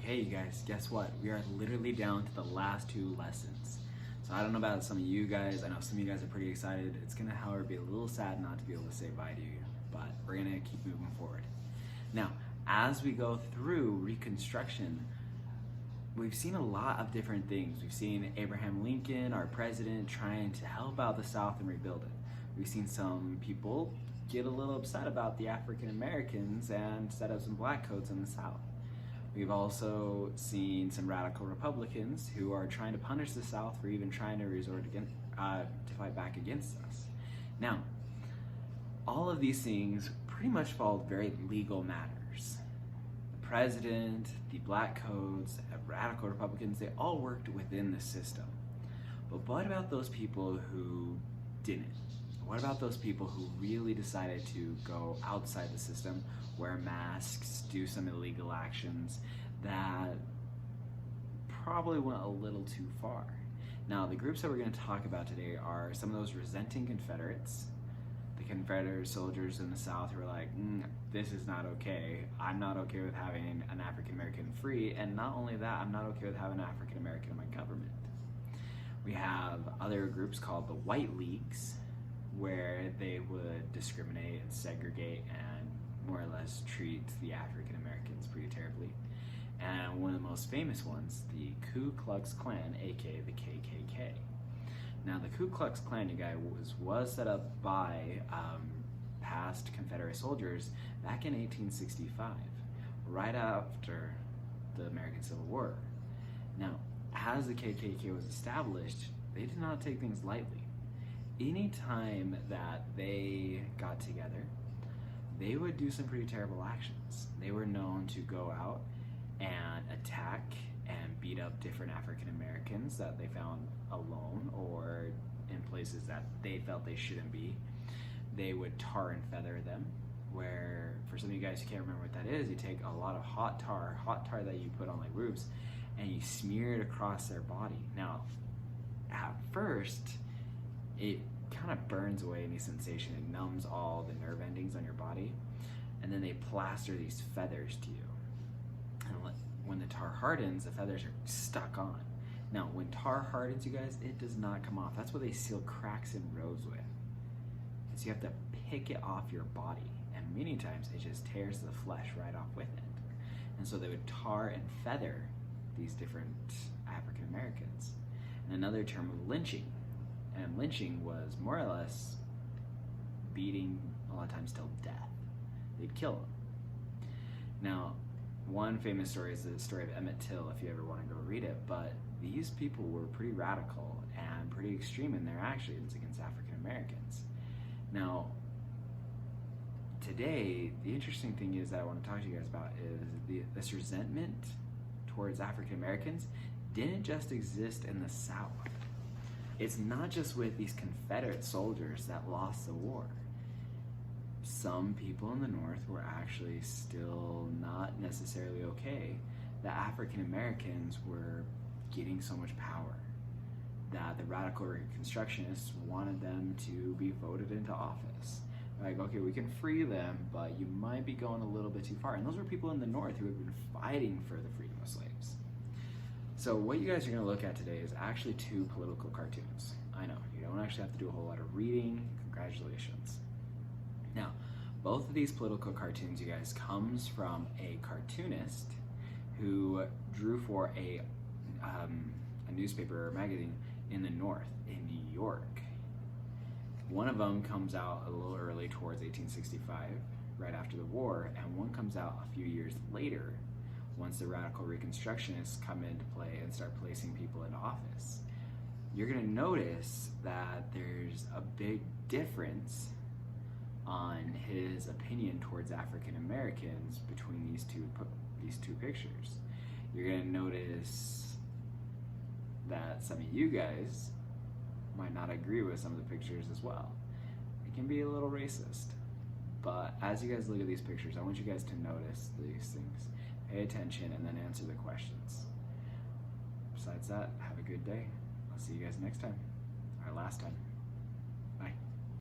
Okay, you guys, guess what? We are literally down to the last two lessons. So I don't know about some of you guys. I know some of you guys are pretty excited. It's gonna, however, be a little sad not to be able to say bye to you, but we're gonna keep moving forward. Now, as we go through Reconstruction, we've seen a lot of different things. We've seen Abraham Lincoln, our president, trying to help out the South and rebuild it. We've seen some people get a little upset about the African Americans and set up some black coats in the South. We've also seen some radical Republicans who are trying to punish the South for even trying to resort against, to fight back against us. Now, all of these things pretty much followed very legal matters. The president, the black codes, radical Republicans, they all worked within the system. But what about those people who didn't? What about those people who really decided to go outside the system, wear masks, do some illegal actions that probably went a little too far? Now, the groups that we're going to talk about today are some of those resenting Confederates, the Confederate soldiers in the South who were like, this is not okay. I'm not okay with having an African American free, and not only that, I'm not okay with having an African American in my government. We have other groups called the White Leagues, where they would discriminate and segregate and more or less treat the African Americans pretty terribly. And one of the most famous ones, the Ku Klux Klan, aka the KKK. Now, the Ku Klux Klan, you guys, was set up by past Confederate soldiers back in 1865, right after the American Civil War. Now, as the KKK was established, they did not take things lightly. Anytime that they got together, they would do some pretty terrible actions. They were known to go out and attack and beat up different African Americans that they found alone or in places that they felt they shouldn't be. They would tar and feather them, where, for some of you guys who can't remember what that is, you take a lot of hot tar that you put on like roofs, and you smear it across their body. Now, at first, it kind of burns away any sensation. It numbs all the nerve endings on your body, and then they plaster these feathers to you. And when the tar hardens, the feathers are stuck on. Now, when tar hardens, you guys, it does not come off. That's what they seal cracks in roads with. And so you have to pick it off your body, and many times it just tears the flesh right off with it. And so they would tar and feather these different African Americans. And another term of lynching. And lynching was more or less beating, a lot of times till death. They'd kill them. Now, one famous story is the story of Emmett Till, if you ever want to go read it, but these people were pretty radical and pretty extreme in their actions against African Americans. Now, today, the interesting thing is that I want to talk to you guys about is this resentment towards African Americans didn't just exist in the South. It's not just with these Confederate soldiers that lost the war. Some people in the North were actually still not necessarily okay that African Americans were getting so much power, that the radical Reconstructionists wanted them to be voted into office. Like, okay, we can free them, but you might be going a little bit too far. And those were people in the North who had been fighting for the freedom of slaves. So what you guys are going to look at today is actually two political cartoons. I know, you don't actually have to do a whole lot of reading. Congratulations. Now, both of these political cartoons, you guys, comes from a cartoonist who drew for a newspaper or magazine in the North, in New York. One of them comes out a little early towards 1865, right after the war, and one comes out a few years later, once the radical Reconstructionists come into play and start placing people into office. You're going to notice that there's a big difference on his opinion towards African Americans between these two pictures. You're going to notice that some of you guys might not agree with some of the pictures as well. It can be a little racist. But as you guys look at these pictures, I want you guys to notice these things. Pay attention and then answer the questions. Besides that, have a good day. I'll see you guys next time, or last time.